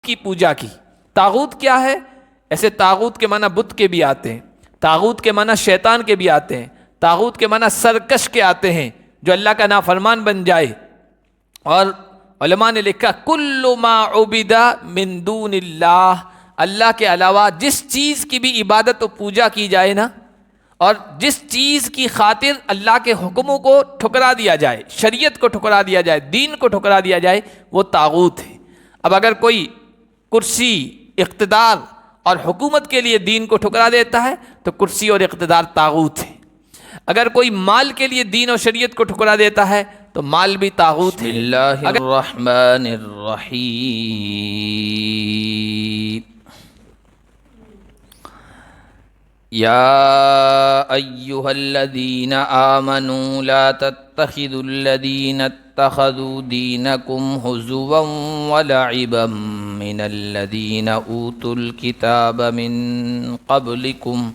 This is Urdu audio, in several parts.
کی پوجا کی۔ طاغوت کیا ہے؟ ایسے طاغوت کے معنی بت کے بھی آتے ہیں، طاغوت کے معنی شیطان کے بھی آتے ہیں، طاغوت کے معنی سرکش کے آتے ہیں جو اللہ کا نافرمان بن جائے۔ اور علماء نے لکھا کل ما عبد من دون اللہ، اللہ کے علاوہ جس چیز کی بھی عبادت و پوجا کی جائے نا، اور جس چیز کی خاطر اللہ کے حکموں کو ٹھکرا دیا جائے، شریعت کو ٹھکرا دیا جائے، دین کو ٹھکرا دیا جائے، وہ طاغوت ہے۔ اب اگر کوئی کرسی، اقتدار اور حکومت کے لیے دین کو ٹھکرا دیتا ہے تو کرسی اور اقتدار طاغوت ہے۔ اگر کوئی مال کے لیے دین اور شریعت کو ٹھکرا دیتا ہے تو مال بھی طاغوت ہے۔ بسم اللہ الرحمن الرحیم، یا ایہا الذین آمنوا لا تتخذوا الذین اتخذوا دینکم ہزوا ولعبا من الذین اوتوا الکتاب من قبلکم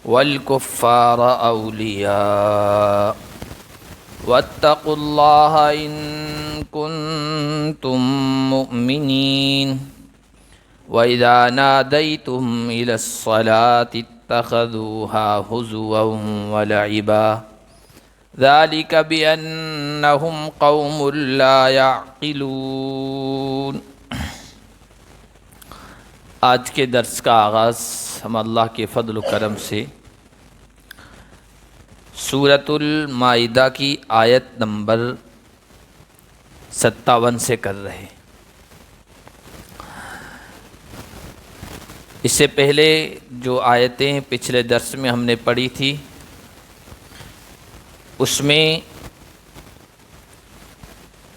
والکفار اولیاء واتقوا اللہ ان کنتم مؤمنین وَإِذَا نَادَيْتُمْ إِلَى الصَّلَاةِ اتَّخَذُوهَا هُزُوًا وَلَعِبًا ذَلِكَ بِأَنَّهُمْ قَوْمٌ لَا يَعْقِلُونَ۔ آج کے درس کا آغاز ہم اللہ کے فضل و کرم سے سورۃ المائدہ کی آیت نمبر 57 سے کر رہے ہیں۔ اس سے پہلے جو آیتیں پچھلے درس میں ہم نے پڑھی تھی اس میں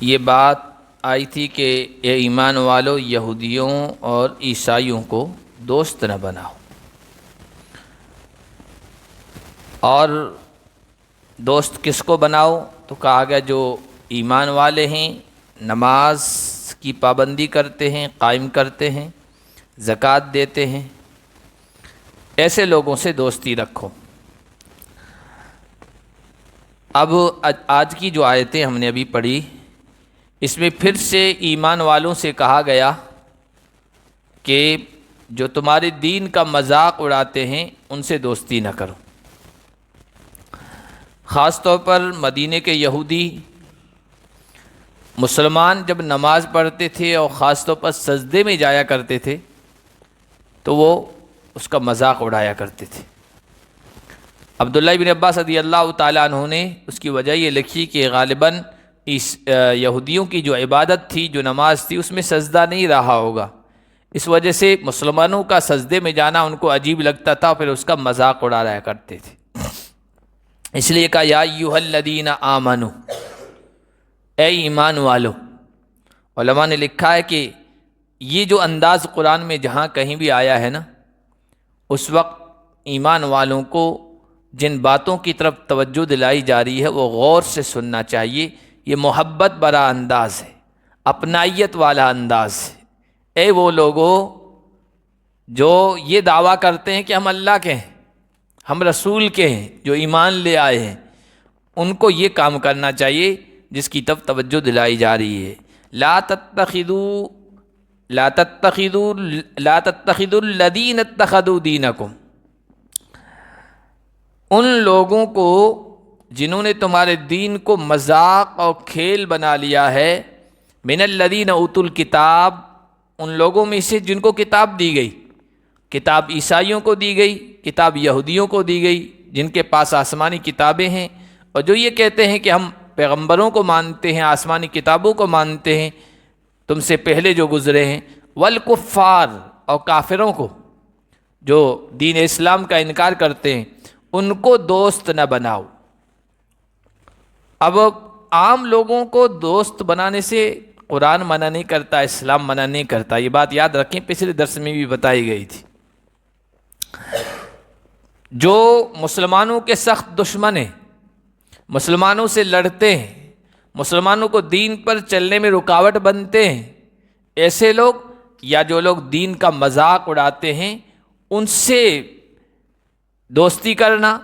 یہ بات آئی تھی کہ اے ایمان والو، یہودیوں اور عیسائیوں کو دوست نہ بناؤ، اور دوست کس کو بناؤ تو کہا گیا جو ایمان والے ہیں، نماز کی پابندی کرتے ہیں، قائم کرتے ہیں، زکوٰۃ دیتے ہیں، ایسے لوگوں سے دوستی رکھو۔ اب آج کی جو آیتیں ہم نے ابھی پڑھی اس میں پھر سے ایمان والوں سے کہا گیا کہ جو تمہارے دین کا مذاق اڑاتے ہیں ان سے دوستی نہ کرو۔ خاص طور پر مدینے کے یہودی مسلمان جب نماز پڑھتے تھے اور خاص طور پر سجدے میں جایا کرتے تھے تو وہ اس کا مذاق اڑایا کرتے تھے۔ عبداللہ بن عباس رضی اللہ تعالیٰ عنہ نے اس کی وجہ یہ لکھی کہ غالباً یہودیوں کی جو عبادت تھی، جو نماز تھی، اس میں سجدہ نہیں رہا ہوگا، اس وجہ سے مسلمانوں کا سجدے میں جانا ان کو عجیب لگتا تھا، پھر اس کا مذاق اڑایا کرتے تھے۔ اس لیے کہا یا ایھا الذین آمنوا، اے ایمان والو۔ علماء نے لکھا ہے کہ یہ جو انداز قرآن میں جہاں کہیں بھی آیا ہے نا، اس وقت ایمان والوں کو جن باتوں کی طرف توجہ دلائی جا رہی ہے وہ غور سے سننا چاہیے۔ یہ محبت بھرا انداز ہے، اپنائیت والا انداز ہے۔ اے وہ لوگوں جو یہ دعویٰ کرتے ہیں کہ ہم اللہ کے ہیں، ہم رسول کے ہیں، جو ایمان لے آئے ہیں، ان کو یہ کام کرنا چاہیے جس کی طرف توجہ دلائی جا رہی ہے۔ لا تتخذوا الذین اتخذوا دینکم، ان لوگوں کو جنہوں نے تمہارے دین کو مذاق اور کھیل بنا لیا ہے، من الذین اوتوا الکتاب، ان لوگوں میں سے جن کو کتاب دی گئی، کتاب عیسائیوں کو دی گئی، کتاب یہودیوں کو دی گئی، جن کے پاس آسمانی کتابیں ہیں، اور جو یہ کہتے ہیں کہ ہم پیغمبروں کو مانتے ہیں، آسمانی کتابوں کو مانتے ہیں تم سے پہلے جو گزرے ہیں، والکفار، اور کافروں کو جو دین اسلام کا انکار کرتے ہیں، ان کو دوست نہ بناؤ۔ اب عام لوگوں کو دوست بنانے سے قرآن منع نہیں کرتا، اسلام منع نہیں کرتا، یہ بات یاد رکھیں، پچھلے درس میں بھی بتائی گئی تھی۔ جو مسلمانوں کے سخت دشمن ہیں، مسلمانوں سے لڑتے ہیں، مسلمانوں کو دین پر چلنے میں رکاوٹ بنتے ہیں، ایسے لوگ یا جو لوگ دین کا مذاق اڑاتے ہیں، ان سے دوستی کرنا،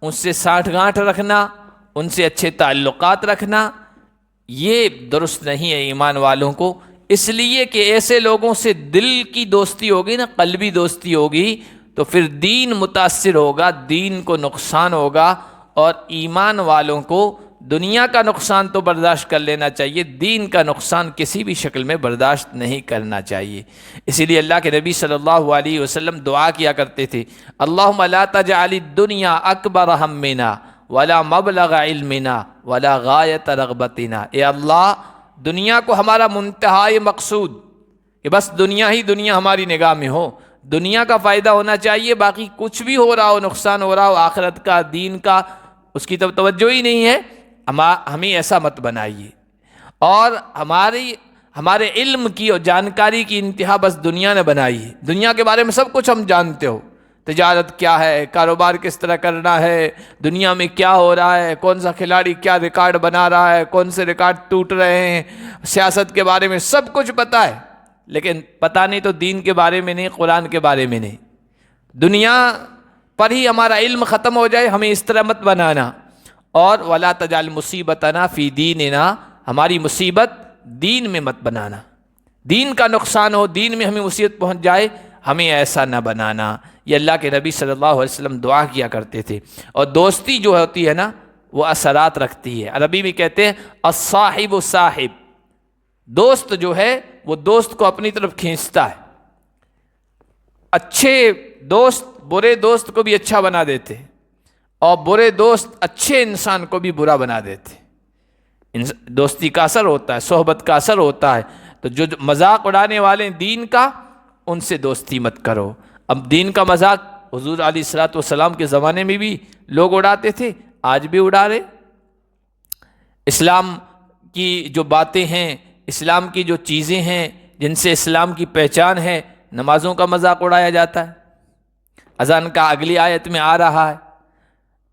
ان سے سانٹھ گانٹھ رکھنا، ان سے اچھے تعلقات رکھنا، یہ درست نہیں ہے۔ ایمان والوں کو اس لیے کہ ایسے لوگوں سے دل کی دوستی ہوگی نا، قلبی دوستی ہوگی، تو پھر دین متاثر ہوگا، دین کو نقصان ہوگا، اور ایمان والوں کو دنیا کا نقصان تو برداشت کر لینا چاہیے، دین کا نقصان کسی بھی شکل میں برداشت نہیں کرنا چاہیے۔ اسی لیے اللہ کے نبی صلی اللہ علیہ وسلم دعا کیا کرتے تھے، اللہم لا تجعل الدنیا اکبر ہمنا ولا مبلغ علمنا ولا غایت رغبتنا، اے اللہ دنیا کو ہمارا منتہائی مقصود، کہ بس دنیا ہی دنیا ہماری نگاہ میں ہو، دنیا کا فائدہ ہونا چاہیے، باقی کچھ بھی ہو رہا ہو، نقصان ہو رہا ہو آخرت کا، دین کا، اس کی طرف توجہ ہی نہیں ہے، ہمیں ایسا مت بنائیے۔ اور ہمارے علم کی اور جانکاری کی انتہا بس دنیا نے بنائی ہے، دنیا کے بارے میں سب کچھ ہم جانتے ہو، تجارت کیا ہے، کاروبار کس طرح کرنا ہے، دنیا میں کیا ہو رہا ہے، کون سا کھلاڑی کیا ریکارڈ بنا رہا ہے، کون سے ریکارڈ ٹوٹ رہے ہیں، سیاست کے بارے میں سب کچھ پتہ ہے، لیکن پتہ نہیں تو دین کے بارے میں نہیں، قرآن کے بارے میں نہیں۔ دنیا پر ہی ہمارا علم ختم ہو جائے، ہمیں اس طرح مت بنانا۔ اور ولا تجعل مصیبتنا فی دیننا، ہماری مصیبت دین میں مت بنانا، دین کا نقصان ہو، دین میں ہمیں مصیبت پہنچ جائے، ہمیں ایسا نہ بنانا۔ یہ اللہ کے نبی صلی اللہ علیہ وسلم دعا کیا کرتے تھے۔ اور دوستی جو ہوتی ہے نا، وہ اثرات رکھتی ہے، عربی میں کہتے ہیں الصاحب صاحب، دوست جو ہے وہ دوست کو اپنی طرف کھینچتا ہے۔ اچھے دوست برے دوست کو بھی اچھا بنا دیتے ہیں، اور برے دوست اچھے انسان کو بھی برا بنا دیتے ہیں۔ دوستی کا اثر ہوتا ہے، صحبت کا اثر ہوتا ہے۔ تو جو مذاق اڑانے والے ہیں دین کا، ان سے دوستی مت کرو۔ اب دین کا مذاق حضور علیہ الصلوۃ والسلام کے زمانے میں بھی لوگ اڑاتے تھے، آج بھی اڑا رہے۔ اسلام کی جو باتیں ہیں، اسلام کی جو چیزیں ہیں جن سے اسلام کی پہچان ہے، نمازوں کا مذاق اڑایا جاتا ہے، اذان کا اگلی آیت میں آ رہا ہے۔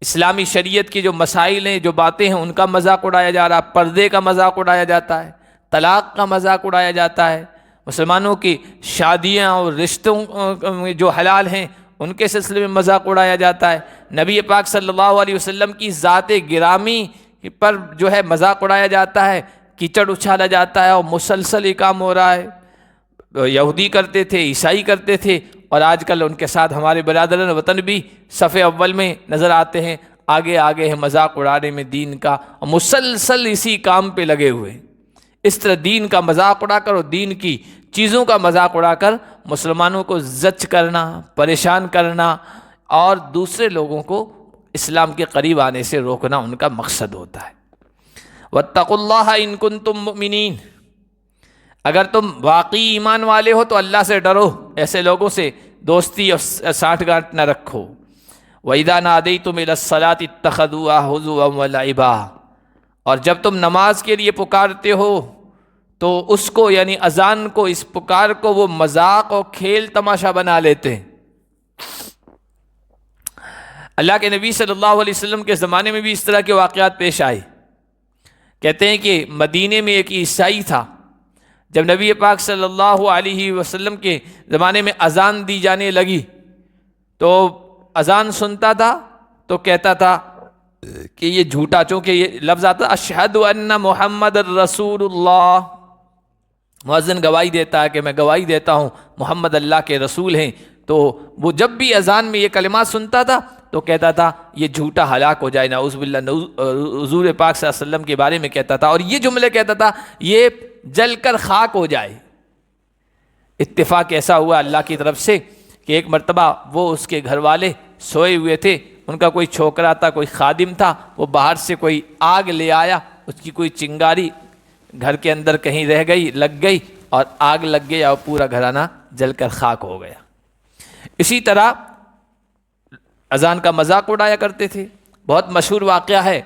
اسلامی شریعت کی جو مسائل ہیں، جو باتیں ہیں، ان کا مذاق اڑایا جا رہا ہے، پردے کا مذاق اڑایا جاتا ہے، طلاق کا مذاق اڑایا جاتا ہے، مسلمانوں کی شادیاں اور رشتوں جو حلال ہیں ان کے سلسلے میں مذاق اڑایا جاتا ہے، نبی پاک صلی اللہ علیہ وسلم کی ذات گرامی پر جو ہے مذاق اڑایا جاتا ہے، کیچڑ اچھالا جاتا ہے، اور مسلسل یہ کام ہو رہا ہے۔ یہودی کرتے تھے، عیسائی کرتے تھے، اور آج کل ان کے ساتھ ہمارے برادران وطن بھی صف اول میں نظر آتے ہیں، آگے آگے ہیں مذاق اڑانے میں دین کا، اور مسلسل اسی کام پہ لگے ہوئے ہیں۔ اس طرح دین کا مذاق اڑا کر اور دین کی چیزوں کا مذاق اڑا کر مسلمانوں کو زچ کرنا، پریشان کرنا، اور دوسرے لوگوں کو اسلام کے قریب آنے سے روکنا ان کا مقصد ہوتا ہے۔ واتقوا اللہ ان کنتم مؤمنین، اگر تم واقعی ایمان والے ہو تو اللہ سے ڈرو، ایسے لوگوں سے دوستی اور سانٹھ گانٹھ نہ رکھو۔ وَإِذَا نَادَيْتُمْ إِلَى الصَّلَاةِ اتَّخَذُوهَا هُزُوًا وَلَعِبًا، اور جب تم نماز کے لیے پکارتے ہو تو اس کو یعنی اذان کو، اس پکار کو وہ مذاق اور کھیل تماشا بنا لیتے ہیں۔ اللہ کے نبی صلی اللہ علیہ وسلم کے زمانے میں بھی اس طرح کے واقعات پیش آئے۔ کہتے ہیں کہ مدینے میں ایک عیسائی تھا، جب نبی پاک صلی اللہ علیہ وسلم کے زمانے میں اذان دی جانے لگی تو اذان سنتا تھا تو کہتا تھا کہ یہ جھوٹا، چونکہ یہ لفظ آتا اشہد ان محمد الرسول اللہ، مؤذن گواہی دیتا ہے کہ میں گواہی دیتا ہوں محمد اللہ کے رسول ہیں، تو وہ جب بھی اذان میں یہ کلمات سنتا تھا تو کہتا تھا یہ جھوٹا ہلاک ہو جائے، نعوذ باللہ، حضور پاک صلی اللہ علیہ وسلم کے بارے میں کہتا تھا، اور یہ جملے کہتا تھا یہ جل کر خاک ہو جائے۔ اتفاق ایسا ہوا اللہ کی طرف سے کہ ایک مرتبہ وہ اس کے گھر والے سوئے ہوئے تھے، ان کا کوئی چھوکرا تھا، کوئی خادم تھا، وہ باہر سے کوئی آگ لے آیا، اس کی کوئی چنگاری گھر کے اندر کہیں رہ گئی، لگ گئی، اور آگ لگ گئی اور پورا گھرانہ جل کر خاک ہو گیا۔ اسی طرح اذان کا مذاق اڑایا کرتے تھے۔ بہت مشہور واقعہ ہے،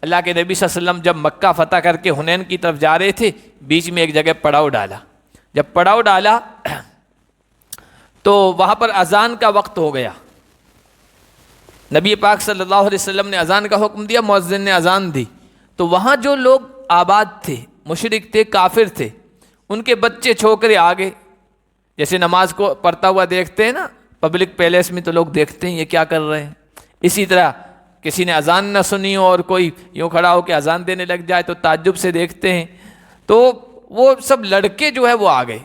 اللہ کے نبی صلی اللہ علیہ وسلم جب مکہ فتح کر کے حنین کی طرف جا رہے تھے، بیچ میں ایک جگہ پڑاؤ ڈالا۔ جب پڑاؤ ڈالا تو وہاں پر اذان کا وقت ہو گیا، نبی پاک صلی اللہ علیہ وسلم نے اذان کا حکم دیا، مؤذن نے اذان دی، تو وہاں جو لوگ آباد تھے، مشرک تھے، کافر تھے، ان کے بچے چھوکرے آگے، جیسے نماز کو پڑھتا ہوا دیکھتے ہیں نا پبلک پیلیس میں، تو لوگ دیکھتے ہیں یہ کیا کر رہے ہیں۔ اسی طرح کسی نے اذان نہ سنی ہو اور کوئی یوں کھڑا ہو کے اذان دینے لگ جائے تو تعجب سے دیکھتے ہیں۔ تو وہ سب لڑکے جو ہے وہ آ گئے،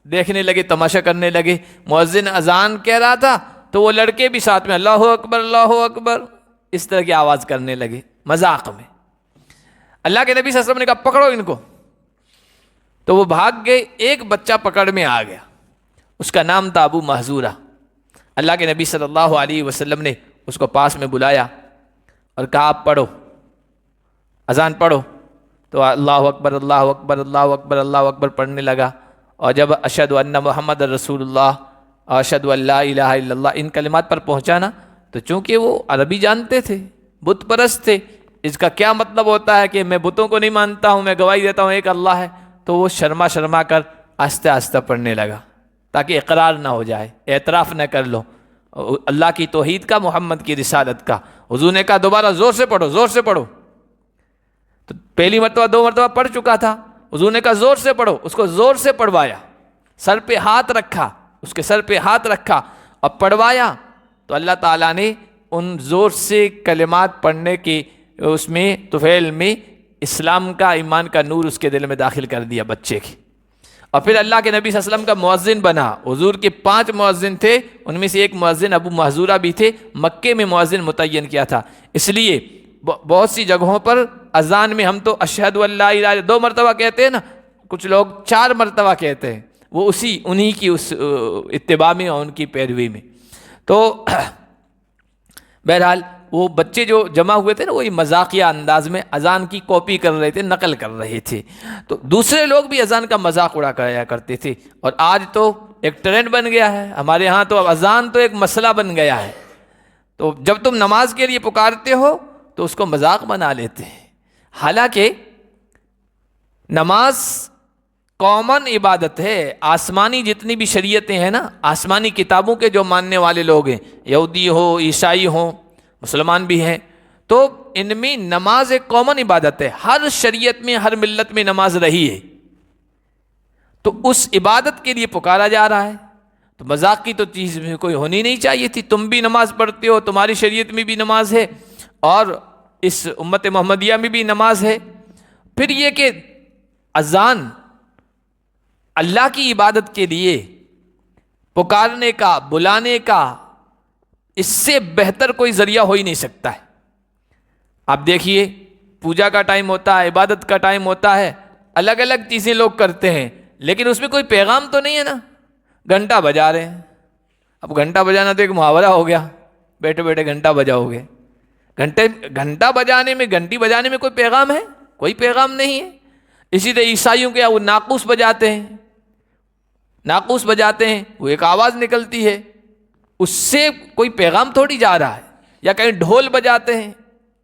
دیکھنے لگے، تماشا کرنے لگے۔ مؤذن اذان کہہ رہا تھا تو وہ لڑکے بھی ساتھ میں اللہ اکبر اللہ اکبر اس طرح کی آواز کرنے لگے مذاق میں۔ اللہ کے نبی صلی اللہ علیہ وسلم نے کہا پکڑو ان کو، تو وہ بھاگ گئے۔ ایک بچہ پکڑ میں آ گیا، اس کا نام تھا ابو محذورہ۔ اللہ کے نبی صلی اللہ علیہ وسلم نے اس کو پاس میں بلایا اور کہا آپ پڑھو، اذان پڑھو۔ تو اللہ اکبر اللہ اکبر اللہ اکبر اللہ اکبر پڑھنے لگا، اور جب اشہد ان محمد رسول اللہ اشہد ان لا الہ الا اللہ ان کلمات پر پہنچا نا، تو چونکہ وہ عربی جانتے تھے، بت پرست تھے، اس کا کیا مطلب ہوتا ہے کہ میں بتوں کو نہیں مانتا ہوں، میں گواہی دیتا ہوں ایک اللہ ہے، تو وہ شرما شرما کر آہستہ آہستہ پڑھنے لگا تاکہ اقرار نہ ہو جائے، اعتراف نہ کر لو اللہ کی توحید کا، محمد کی رسالت کا۔ حضور نے کہا دوبارہ زور سے پڑھو، زور سے پڑھو۔ تو پہلی مرتبہ 2 مرتبہ پڑھ چکا تھا، حضور نے کہا زور سے پڑھو، اس کو زور سے پڑھوایا، سر پہ ہاتھ رکھا، اس کے سر پہ ہاتھ رکھا اور پڑھوایا، تو اللہ تعالیٰ نے ان زور سے کلمات پڑھنے کی اس میں طفیل میں اسلام کا، ایمان کا نور اس کے دل میں داخل کر دیا بچے کی۔ اور پھر اللہ کے نبی صلی اللہ علیہ وسلم کا مؤذن بنا۔ حضور کے 5 مؤذن تھے، ان میں سے ایک مؤذن ابو محذورہ بھی تھے، مکے میں مؤذن متعین کیا تھا۔ اس لیے بہت سی جگہوں پر اذان میں ہم تو اشہد ان لا الہ 2 مرتبہ کہتے ہیں نا، کچھ لوگ 4 مرتبہ کہتے ہیں، وہ انہی کی اس اتباع میں اور ان کی پیروی میں۔ تو بہرحال وہ بچے جو جمع ہوئے تھے نا، وہی مذاقیہ انداز میں اذان کی کاپی کر رہے تھے، نقل کر رہے تھے، تو دوسرے لوگ بھی اذان کا مذاق اڑا کرایا کرتے تھے۔ اور آج تو ایک ٹرینڈ بن گیا ہے ہمارے ہاں، تو اب اذان تو ایک مسئلہ بن گیا ہے، تو جب تم نماز کے لیے پکارتے ہو تو اس کو مذاق بنا لیتے ہیں۔ حالانکہ نماز کامن عبادت ہے، آسمانی جتنی بھی شریعتیں ہیں نا، آسمانی کتابوں کے جو ماننے والے لوگ ہیں، یہودی ہو، عیسائی ہوں، مسلمان بھی ہیں، تو ان میں نماز ایک کامن عبادت ہے، ہر شریعت میں، ہر ملت میں نماز رہی ہے، تو اس عبادت کے لیے پکارا جا رہا ہے، تو مذاق کی تو چیز میں کوئی ہونی نہیں چاہیے تھی۔ تم بھی نماز پڑھتے ہو، تمہاری شریعت میں بھی نماز ہے، اور اس امت محمدیہ میں بھی نماز ہے۔ پھر یہ کہ اذان اللہ کی عبادت کے لیے پکارنے کا، بلانے کا، اس سے بہتر کوئی ذریعہ ہو ہی نہیں سکتا ہے۔ آپ دیکھیے پوجا کا ٹائم ہوتا ہے، عبادت کا ٹائم ہوتا ہے، الگ الگ چیزیں لوگ کرتے ہیں، لیکن اس میں کوئی پیغام تو نہیں ہے نا۔ گھنٹہ بجا رہے ہیں، اب گھنٹہ بجانا تو ایک محاورہ ہو گیا، بیٹھے بیٹھے گھنٹہ بجاؤ گے، گھنٹہ بجانے میں، گھنٹی بجانے میں کوئی پیغام ہے؟ کوئی پیغام نہیں ہے۔ اسی طرح عیسائیوں کے وہ ناقوس بجاتے ہیں، ناقوس بجاتے ہیں، وہ ایک آواز نکلتی ہے، اس سے کوئی پیغام تھوڑی جا رہا ہے۔ یا کہیں ڈھول بجاتے ہیں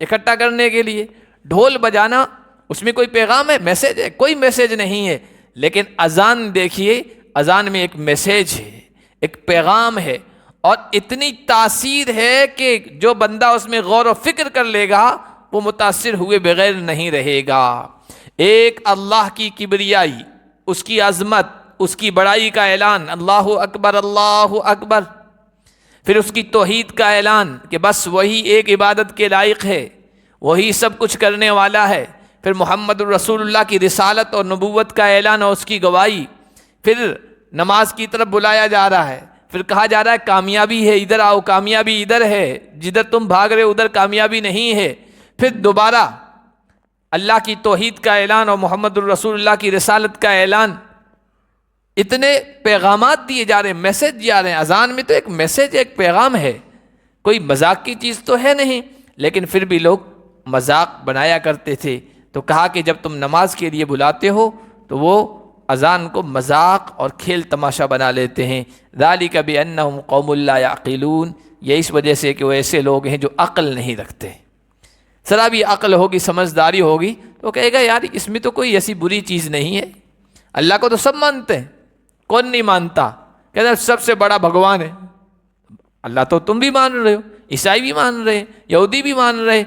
اکٹھا کرنے کے لیے، ڈھول بجانا اس میں کوئی پیغام ہے، میسیج ہے؟ کوئی میسیج نہیں ہے۔ لیکن اذان دیکھیے، اذان میں ایک میسیج ہے، ایک پیغام ہے، اور اتنی تاثیر ہے کہ جو بندہ اس میں غور و فکر کر لے گا وہ متاثر ہوئے بغیر نہیں رہے گا۔ ایک اللہ کی کبریائی، اس کی عظمت، اس کی بڑائی کا اعلان، اللہ اکبر اللہ اکبر، پھر اس کی توحید کا اعلان کہ بس وہی ایک عبادت کے لائق ہے، وہی سب کچھ کرنے والا ہے، پھر محمد الرسول اللہ کی رسالت اور نبوت کا اعلان اور اس کی گواہی، پھر نماز کی طرف بلایا جا رہا ہے، پھر کہا جا رہا ہے کامیابی ہے، ادھر آؤ، کامیابی ادھر ہے، جدھر تم بھاگ رہے ادھر کامیابی نہیں ہے، پھر دوبارہ اللہ کی توحید کا اعلان اور محمد الرسول اللہ کی رسالت کا اعلان۔ اتنے پیغامات دیے جا رہے ہیں، میسیج جا رہے ہیں۔ اذان میں تو ایک میسیج، ایک پیغام ہے، کوئی مذاق کی چیز تو ہے نہیں، لیکن پھر بھی لوگ مذاق بنایا کرتے تھے۔ تو کہا کہ جب تم نماز کے لیے بلاتے ہو تو وہ اذان کو مذاق اور کھیل تماشا بنا لیتے ہیں۔ ذالک بانہم قوم لا یعقلون، یہ اس وجہ سے کہ وہ ایسے لوگ ہیں جو عقل نہیں رکھتے۔ ذرا بھی عقل ہوگی، سمجھداری ہوگی تو کہے گا یار اس میں تو کوئی ایسی بری چیز نہیں ہے، اللہ کو تو سب مانتے ہیں، کون نہیں مانتا؟ کہتا ہے سب سے بڑا بھگوان ہے، اللہ تو تم بھی مان رہے ہو، عیسائی بھی مان رہے ہیں، یہودی بھی مان رہے ہیں،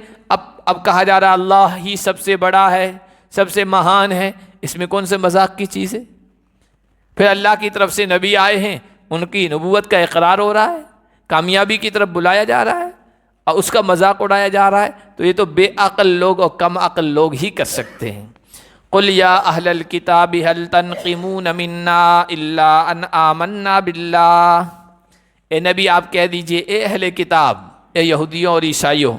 اب کہا جا رہا اللہ ہی سب سے بڑا ہے، سب سے مہان ہے، اس میں کون سے مذاق کی چیز ہے؟ پھر اللہ کی طرف سے نبی آئے ہیں، ان کی نبوت کا اقرار ہو رہا ہے، کامیابی کی طرف بلایا جا رہا ہے، اور اس کا مذاق اڑایا جا رہا ہے، تو یہ تو بے عقل لوگ اور کم عقل لوگ ہی کر سکتے ہیں۔ قل یا اہل الکتاب هل تنقمون منا الا ان آمنا باللہ، اے نبی آپ کہہ دیجئے اے اہل کتاب، اے یہودیوں اور عیسائیوں،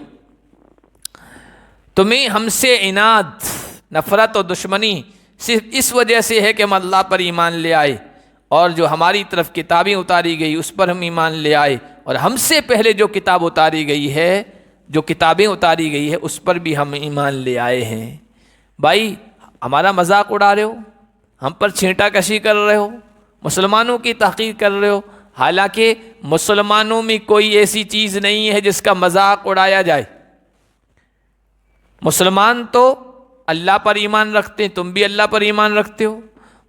تمہیں ہم سے عناد، نفرت اور دشمنی صرف اس وجہ سے ہے کہ ہم اللہ پر ایمان لے آئے، اور جو ہماری طرف کتابیں اتاری گئی اس پر ہم ایمان لے آئے، اور ہم سے پہلے جو کتاب اتاری گئی ہے، جو کتابیں اتاری گئی ہے اس پر بھی ہم ایمان لے آئے ہیں۔ بھائی ہمارا مذاق اڑا رہے ہو، ہم پر چھینٹا کشی کر رہے ہو، مسلمانوں کی تحقیر کر رہے ہو، حالانکہ مسلمانوں میں کوئی ایسی چیز نہیں ہے جس کا مذاق اڑایا جائے۔ مسلمان تو اللہ پر ایمان رکھتے ہیں، تم بھی اللہ پر ایمان رکھتے ہو،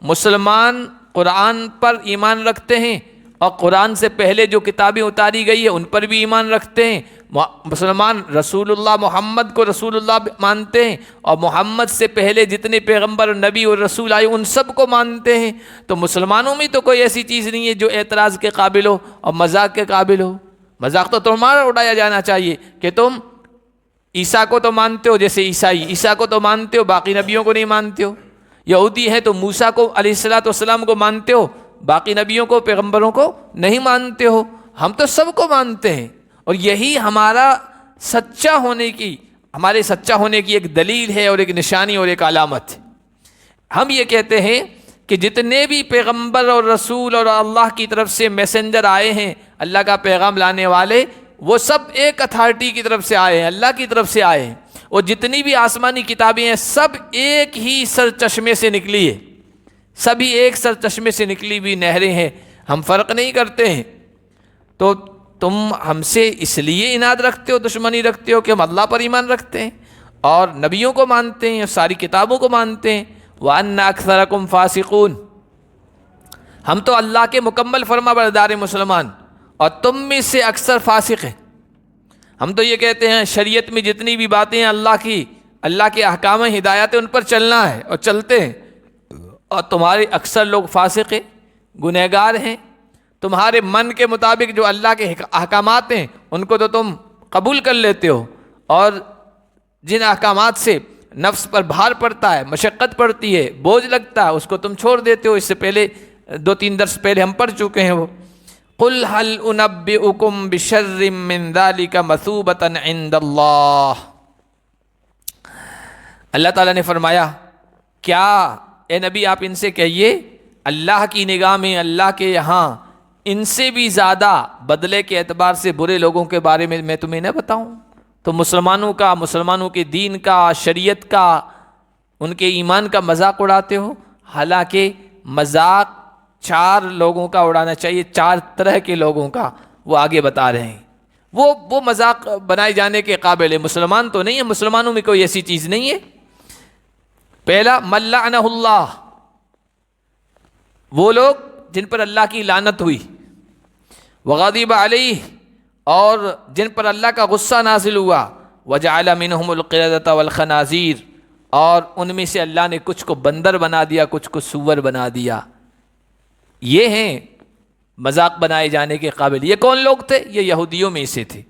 مسلمان قرآن پر ایمان رکھتے ہیں، اور قرآن سے پہلے جو کتابیں اتاری گئی ہے ان پر بھی ایمان رکھتے ہیں، مسلمان رسول اللہ محمد کو رسول اللہ مانتے ہیں، اور محمد سے پہلے جتنے پیغمبر نبی اور رسول آئے ان سب کو مانتے ہیں۔ تو مسلمانوں میں تو کوئی ایسی چیز نہیں ہے جو اعتراض کے قابل ہو اور مذاق کے قابل ہو۔ مذاق تو تمہارا اڑایا جانا چاہیے کہ تم عیسیٰ کو تو مانتے ہو، جیسے عیسیٰ کو تو مانتے ہو، باقی نبیوں کو نہیں مانتے ہو۔ یہودی ہیں تو موسیٰ کو علیہ السلام کو مانتے ہو، باقی نبیوں کو پیغمبروں کو نہیں مانتے ہو۔ ہم تو سب کو مانتے ہیں، اور یہی ہمارا سچا ہونے کی، ہمارے سچا ہونے کی ایک دلیل ہے اور ایک نشانی اور ایک علامت ہے۔ ہم یہ کہتے ہیں کہ جتنے بھی پیغمبر اور رسول اور اللہ کی طرف سے میسنجر آئے ہیں، اللہ کا پیغام لانے والے، وہ سب ایک اتھارٹی کی طرف سے آئے ہیں، اللہ کی طرف سے آئے ہیں، اور جتنی بھی آسمانی کتابیں ہیں سب ایک ہی سر چشمے سے نکلی ہے، سبھی ایک سر چشمے سے نکلی ہوئی نہریں ہیں، ہم فرق نہیں کرتے ہیں۔ تو تم ہم سے اس لیے عناد رکھتے ہو، دشمنی رکھتے ہو کہ ہم اللہ پر ایمان رکھتے ہیں اور نبیوں کو مانتے ہیں اور ساری کتابوں کو مانتے ہیں۔ وَأَنَّ أَكْثَرَكُمْ فَاسِقُونَ، ہم تو اللہ کے مکمل فرما بردار مسلمان، اور تم میں سے اکثر فاسق ہیں۔ ہم تو یہ کہتے ہیں شریعت میں جتنی بھی باتیں ہیں اللہ کے احکام ہدایات ان پر چلنا ہے، اور چلتے ہیں، اور تمہارے اکثر لوگ فاسق ہیں، گنہگار ہیں۔ تمہارے من کے مطابق جو اللہ کے احکامات ہیں ان کو تو تم قبول کر لیتے ہو، اور جن احکامات سے نفس پر بھار پڑتا ہے، مشقت پڑتی ہے، بوجھ لگتا ہے، اس کو تم چھوڑ دیتے ہو۔ اس سے پہلے 2-3 درس پہلے ہم پڑھ چکے ہیں وہ۔ قُلْ هَلْ أُنَبِّئُكُمْ بِشَرٍّ مِّن ذَلِكَ مَثُوبَةً عِندَ اللَّهِ، اللہ تعالیٰ نے فرمایا کیا اے نبی آپ ان سے کہیے اللہ کی نگاہ میں، اللہ کے یہاں ان سے بھی زیادہ بدلے کے اعتبار سے برے لوگوں کے بارے میں میں تمہیں نہ بتاؤں؟ تو مسلمانوں کا، مسلمانوں کے دین کا، شریعت کا، ان کے ایمان کا مذاق اڑاتے ہو، حالانکہ مذاق 4 لوگوں کا اڑانا چاہیے، 4 طرح کے لوگوں کا وہ آگے بتا رہے ہیں۔ وہ مذاق بنائے جانے کے قابل ہے، مسلمان تو نہیں ہے، مسلمانوں میں کوئی ایسی چیز نہیں ہے۔ پہلا من لعنہ اللہ، وہ لوگ جن پر اللہ کی لعنت ہوئی، وغضب علیہ، اور جن پر اللہ کا غصہ نازل ہوا، وجعل منہم القردۃ والخنازیر، اور ان میں سے اللہ نے کچھ کو بندر بنا دیا، کچھ کو سور بنا دیا۔ یہ ہیں مذاق بنائے جانے کے قابل۔ یہ کون لوگ تھے؟ یہ یہودیوں میں سے تھے،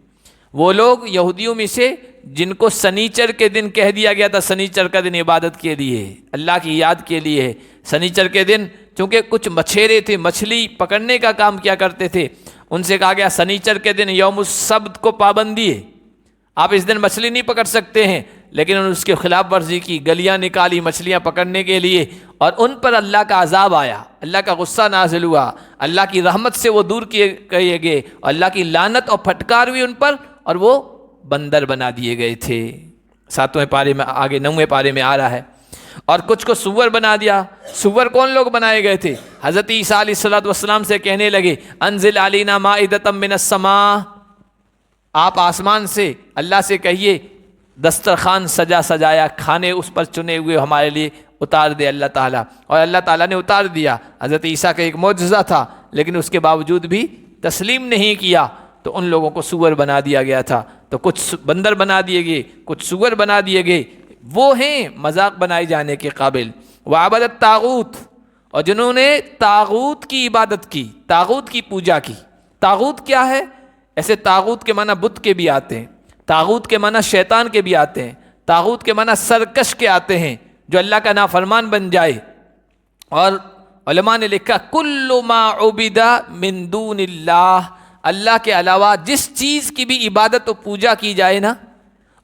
وہ لوگ یہودیوں میں سے جن کو سنیچر کے دن کہہ دیا گیا تھا، سنیچر کا دن عبادت کے لیے، اللہ کی یاد کے لیے۔ سنیچر کے دن چونکہ کچھ مچھیرے تھے، مچھلی پکڑنے کا کام کیا کرتے تھے، ان سے کہا گیا سنیچر کے دن یوم السبت کو پابندی ہے، آپ اس دن مچھلی نہیں پکڑ سکتے ہیں، لیکن انہوں نے اس کے خلاف ورزی کی، گلیاں نکالی مچھلیاں پکڑنے کے لیے، اور ان پر اللہ کا عذاب آیا، اللہ کا غصہ نازل ہوا، اللہ کی رحمت سے وہ دور کیے گئے، اور اللہ کی لعنت اور پھٹکار ہوئی ان پر، اور وہ بندر بنا دیے گئے تھے۔ 7ویں پارے میں آگے 9ویں پارے میں آ رہا ہے۔ اور کچھ کو سور بنا دیا۔ سور کون لوگ بنائے گئے تھے؟ حضرت عیسیٰ علیہ السلام سے کہنے لگے انزل علینا مائدۃ من السماء، آپ آسمان سے اللہ سے کہیے دسترخوان سجا سجایا، کھانے اس پر چنے ہوئے ہمارے لیے اتار دے اللہ تعالیٰ، اور اللہ تعالیٰ نے اتار دیا۔ حضرت عیسیٰ کا ایک معجزہ تھا، لیکن اس کے باوجود بھی تسلیم نہیں کیا، تو ان لوگوں کو سور بنا دیا گیا تھا۔ تو کچھ بندر بنا دیے گئے، کچھ سور بنا دیے گئے، وہ ہیں مذاق بنائے جانے کے قابل۔ وعبد الطاغوت، اور جنہوں نے طاغوت کی عبادت کی، طاغوت کی پوجا کی۔ طاغوت کیا ہے؟ ایسے طاغوت کے معنی بت کے بھی آتے ہیں، طاغوت کے معنی شیطان کے بھی آتے ہیں، طاغوت کے معنی سرکش کے آتے ہیں، جو اللہ کا نافرمان بن جائے. اور علماء نے لکھا کل ما عبد من دون اللہ، اللہ کے علاوہ جس چیز کی بھی عبادت و پوجا کی جائے نا،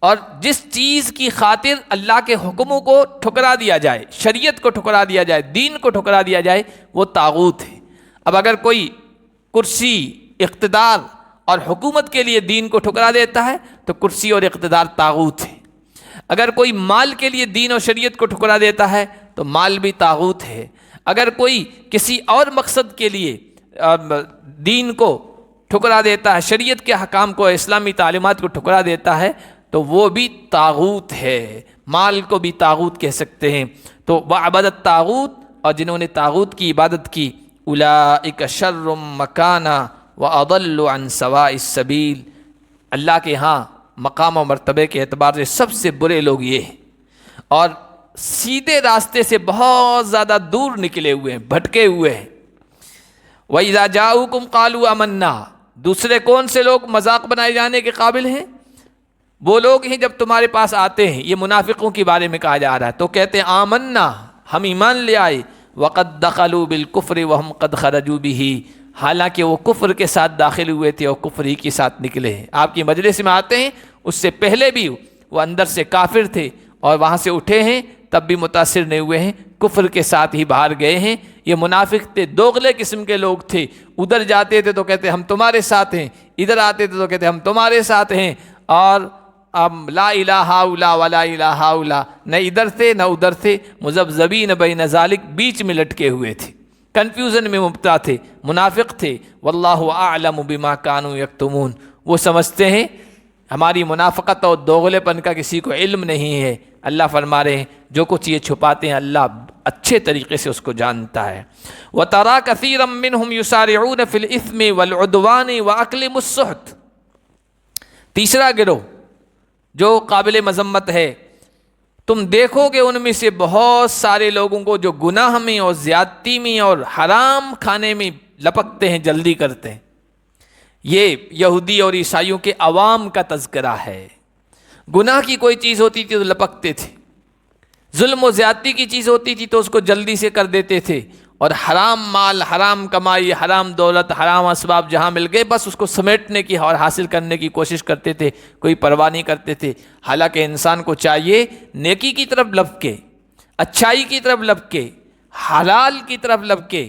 اور جس چیز کی خاطر اللہ کے حکموں کو ٹھکرا دیا جائے، شریعت کو ٹھکرا دیا جائے، دین کو ٹھکرا دیا جائے، وہ طاغوت ہے. اب اگر کوئی کرسی، اقتدار اور حکومت کے لیے دین کو ٹھکرا دیتا ہے تو کرسی اور اقتدار طاغوت ہے. اگر کوئی مال کے لیے دین اور شریعت کو ٹھکرا دیتا ہے تو مال بھی طاغوت ہے. اگر کوئی کسی اور مقصد کے لیے دین کو ٹھکرا دیتا ہے، شریعت کے حکام کو، اسلامی تعلیمات کو ٹھکرا دیتا ہے تو وہ بھی طاغوت ہے. مال کو بھی طاغوت کہہ سکتے ہیں. تو وعبدت طاغوت، اور جنہوں نے طاغوت کی عبادت کی، اولئک شر مکانا واضل عن سواء السبیل، اللہ کے ہاں مقام و مرتبے کے اعتبار سے سب سے برے لوگ یہ ہیں، اور سیدھے راستے سے بہت زیادہ دور نکلے ہوئے ہیں، بھٹکے ہوئے ہیں. وَإِذَا جَاءُوكُمْ قَالُوا آمَنَّا، دوسرے کون سے لوگ مذاق بنائے جانے کے قابل ہیں؟ وہ لوگ ہیں جب تمہارے پاس آتے ہیں، یہ منافقوں کے بارے میں کہا جا رہا ہے، تو کہتے ہیں آمنا، ہم ایمان لے آئے، وَقَدْ دَخَلُوا بِالْكُفْرِ وَهُمْ قَدْ خَرَجُوا بِهِ، حالانکہ وہ کفر کے ساتھ داخل ہوئے تھے اور کفر ہی کے ساتھ نکلے ہیں. آپ کی مجلس میں آتے ہیں، اس سے پہلے بھی وہ اندر سے کافر تھے اور وہاں سے اٹھے ہیں تب بھی متاثر نہیں ہوئے ہیں، کفر کے ساتھ ہی باہر گئے ہیں. یہ منافق تھے، دوغلے قسم کے لوگ تھے. ادھر جاتے تھے تو کہتے ہم تمہارے ساتھ ہیں، ادھر آتے تھے تو کہتے ہم تمہارے ساتھ ہیں، اور لا الہ الا ولا الہ الا، نہ ادھر تھے نہ ادھر تھے، مذبذبین بین ذالک، بیچ میں لٹکے ہوئے تھے، کنفیوژن میں مبتلا تھے، منافق تھے. واللہ اعلم بما کانوا یکتمون، وہ سمجھتے ہیں ہماری منافقت اور دوغلے پن کا کسی کو علم نہیں ہے. اللہ فرما رہے ہیں جو کچھ یہ چھپاتے ہیں اللہ اچھے طریقے سے اس کو جانتا ہے. وَتَرَى كَثِيرًا مِّنْهُمْ يُسَارِعُونَ فِي الْإِثْمِ وَالْعُدْوَانِ وَأَكْلِهِمُ السُّحْتَ. تیسرا گروہ جو قابل مذمت ہے، تم دیکھو گے ان میں سے بہت سارے لوگوں کو جو گناہ میں اور زیادتی میں اور حرام کھانے میں لپکتے ہیں، جلدی کرتے ہیں. یہ یہودی اور عیسائیوں کے عوام کا تذکرہ ہے. گناہ کی کوئی چیز ہوتی تھی تو لپکتے تھے، ظلم و زیادتی کی چیز ہوتی تھی تو اس کو جلدی سے کر دیتے تھے، اور حرام مال، حرام کمائی، حرام دولت، حرام اسباب جہاں مل گئے بس اس کو سمیٹنے کی اور حاصل کرنے کی کوشش کرتے تھے، کوئی پرواہ نہیں کرتے تھے. حالانکہ انسان کو چاہیے نیکی کی طرف لپکے، اچھائی کی طرف لپکے، حلال کی طرف لپکے،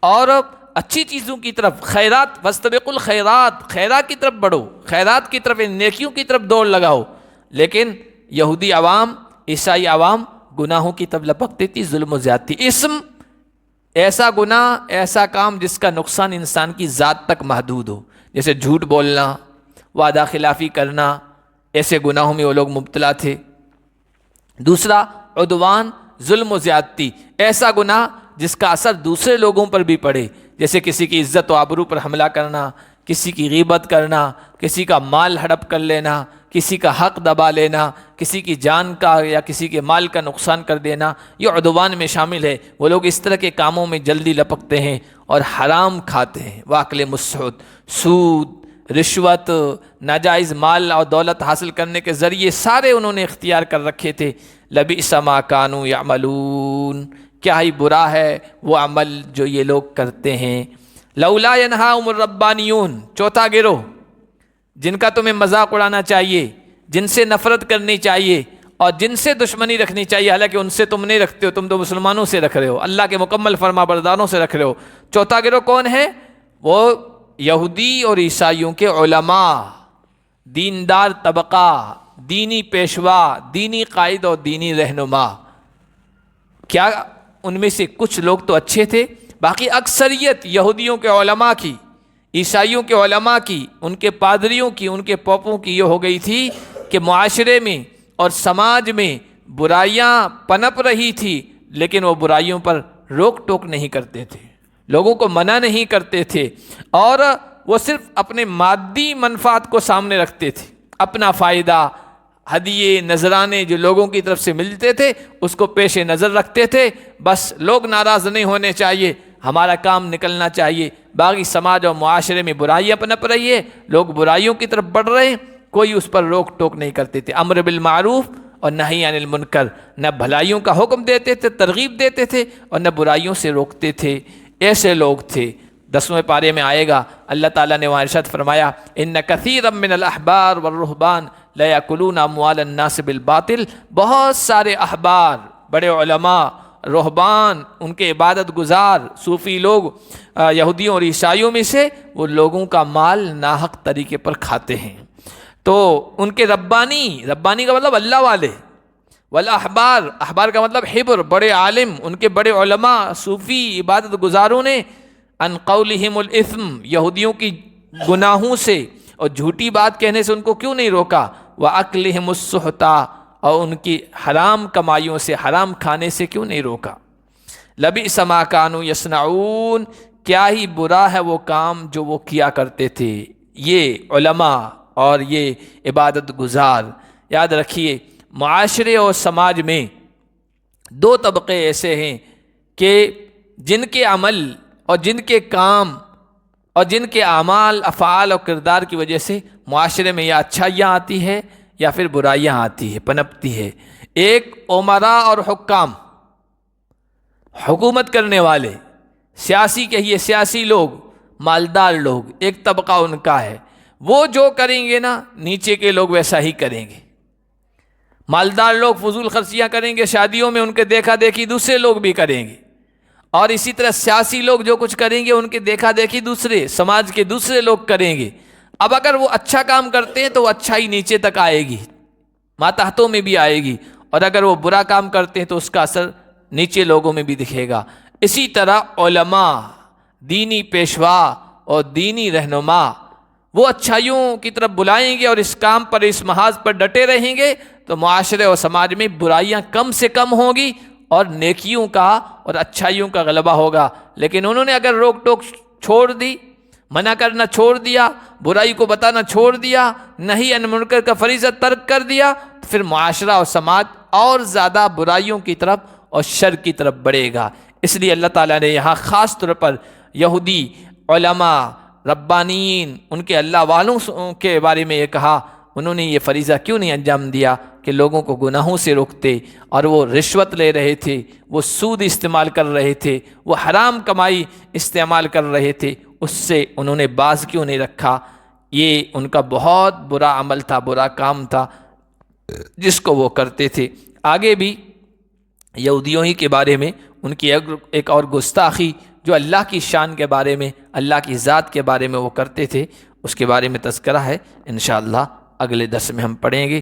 اور اچھی چیزوں کی طرف، خیرات، فاستبقوا الخیرات، خیرات کی طرف بڑھو، خیرات کی طرف، نیکیوں کی طرف دوڑ لگاؤ. لیکن یہودی عوام، عیسائی عوام گناہوں کی طرف لپکتی تھی، ظلم و زیادتی. اسم ایسا گناہ، ایسا کام جس کا نقصان انسان کی ذات تک محدود ہو، جیسے جھوٹ بولنا، وعدہ خلافی کرنا، ایسے گناہوں میں وہ لوگ مبتلا تھے. دوسرا عدوان، ظلم و زیادتی، ایسا گناہ جس کا اثر دوسرے لوگوں پر بھی پڑے، جیسے کسی کی عزت و آبرو پر حملہ کرنا، کسی کی غیبت کرنا، کسی کا مال ہڑپ کر لینا، کسی کا حق دبا لینا، کسی کی جان کا یا کسی کے مال کا نقصان کر دینا، یہ عدوان میں شامل ہے. وہ لوگ اس طرح کے کاموں میں جلدی لپکتے ہیں اور حرام کھاتے ہیں. واکلِمُ السُّحْتَ، سود، رشوت، ناجائز مال اور دولت حاصل کرنے کے ذریعے سارے انہوں نے اختیار کر رکھے تھے. لَبِئْسَ مَا كَانُوا يَعْمَلُونَ، کیا ہی برا ہے وہ عمل جو یہ لوگ کرتے ہیں. لولا ينهاهم الربانیون، چوتھا گروہ جن کا تمہیں مذاق اڑانا چاہیے، جن سے نفرت کرنی چاہیے اور جن سے دشمنی رکھنی چاہیے، حالانکہ ان سے تم نہیں رکھتے ہو، تم تو مسلمانوں سے رکھ رہے ہو، اللہ کے مکمل فرما برداروں سے رکھ رہے ہو. چوتھا گروہ کون ہے؟ وہ یہودی اور عیسائیوں کے علماء، دیندار طبقہ، دینی پیشوا، دینی قائد اور دینی رہنما. کیا ان میں سے کچھ لوگ تو اچھے تھے، باقی اکثریت یہودیوں کے علماء کی، عیسائیوں کے علماء کی، ان کے پادریوں کی، ان کے پوپوں کی یہ ہو گئی تھی کہ معاشرے میں اور سماج میں برائیاں پنپ رہی تھی، لیکن وہ برائیوں پر روک ٹوک نہیں کرتے تھے، لوگوں کو منع نہیں کرتے تھے، اور وہ صرف اپنے مادی منفعت کو سامنے رکھتے تھے. اپنا فائدہ، ہدیے، نذرانے جو لوگوں کی طرف سے ملتے تھے اس کو پیش نظر رکھتے تھے. بس لوگ ناراض نہیں ہونے چاہیے، ہمارا کام نکلنا چاہیے. باقی سماج اور معاشرے میں برائیاں پنپ رہی ہے، لوگ برائیوں کی طرف بڑھ رہے ہیں، کوئی اس پر روک ٹوک نہیں کرتے تھے. امر بالمعروف اور نہی عن المنکر، نہ بھلائیوں کا حکم دیتے تھے، ترغیب دیتے تھے، اور نہ برائیوں سے روکتے تھے۔ ایسے لوگ تھے۔ 10ویں پارے میں آئے گا، اللہ تعالیٰ نے وہاں ارشاد فرمایا ان کثیرا من الاحبار والرہبان لیاکلون اموال الناس بالباطل، بہت سارے احبار، بڑے علماء، رہبان، ان کے عبادت گزار صوفی لوگ یہودیوں اور عیسائیوں میں سے، وہ لوگوں کا مال ناحق طریقے پر کھاتے ہیں۔ تو ان کے ربانی کا مطلب اللہ والے، والاحبار، احبار کا مطلب حبر، بڑے عالم، ان کے بڑے علماء صوفی عبادت گزاروں نے ان قولہم الاثم، یہودیوں کی گناہوں سے اور جھوٹی بات کہنے سے ان کو کیوں نہیں روکا، وَأَكْلِهِمُ السُّحْتَ، اور ان کی حرام کمائیوں سے، حرام کھانے سے کیوں نہیں روکا۔ لَبِئْسَ مَا كَانُوا يَصْنَعُونَ، کیا ہی برا ہے وہ کام جو وہ کیا کرتے تھے۔ یہ علماء اور یہ عبادت گزار، یاد رکھیے معاشرے اور سماج میں 2 طبقے ایسے ہیں کہ جن کے عمل اور جن کے کام اور جن کے اعمال، افعال اور کردار کی وجہ سے معاشرے میں یا اچھائیاں آتی ہے یا پھر برائیاں آتی ہے، پنپتی ہے۔ ایک امراء اور حکام، حکومت کرنے والے، سیاسی کہیے، سیاسی لوگ، مالدار لوگ، ایک طبقہ ان کا ہے۔ وہ جو کریں گے نا، نیچے کے لوگ ویسا ہی کریں گے۔ مالدار لوگ فضول خرچیاں کریں گے شادیوں میں، ان کے دیکھا دیکھی دوسرے لوگ بھی کریں گے، اور اسی طرح سیاسی لوگ جو کچھ کریں گے ان کے دیکھا دیکھی دوسرے سماج کے دوسرے لوگ کریں گے۔ اب اگر وہ اچھا کام کرتے ہیں تو وہ اچھائی نیچے تک آئے گی، ماتحتوں میں بھی آئے گی، اور اگر وہ برا کام کرتے ہیں تو اس کا اثر نیچے لوگوں میں بھی دکھے گا۔ اسی طرح علماء، دینی پیشوا اور دینی رہنما، وہ اچھائیوں کی طرف بلائیں گے اور اس کام پر، اس محاذ پر ڈٹے رہیں گے تو معاشرے اور سماج میں برائیاں کم سے کم ہوں گی اور نیکیوں کا اور اچھائیوں کا غلبہ ہوگا۔ لیکن انہوں نے اگر روک ٹوک چھوڑ دی، منع کرنا چھوڑ دیا، برائی کو بتانا چھوڑ دیا، نہی عن منکر کا فریضہ ترک کر دیا، تو پھر معاشرہ اور سماج اور زیادہ برائیوں کی طرف اور شر کی طرف بڑھے گا۔ اس لیے اللہ تعالیٰ نے یہاں خاص طور پر یہودی علماء، ربانیین، ان کے اللہ والوں کے بارے میں یہ کہا، انہوں نے یہ فریضہ کیوں نہیں انجام دیا کہ لوگوں کو گناہوں سے روکتے، اور وہ رشوت لے رہے تھے، وہ سود استعمال کر رہے تھے، وہ حرام کمائی استعمال کر رہے تھے، اس سے انہوں نے باز کیوں نہیں رکھا۔ یہ ان کا بہت برا عمل تھا، برا کام تھا جس کو وہ کرتے تھے۔ آگے بھی یہودیوں ہی کے بارے میں ان کی ایک اور گستاخی جو اللہ کی شان کے بارے میں، اللہ کی ذات کے بارے میں وہ کرتے تھے، اس کے بارے میں تذکرہ ہے، انشاءاللہ اگلے درس میں ہم پڑھیں گے۔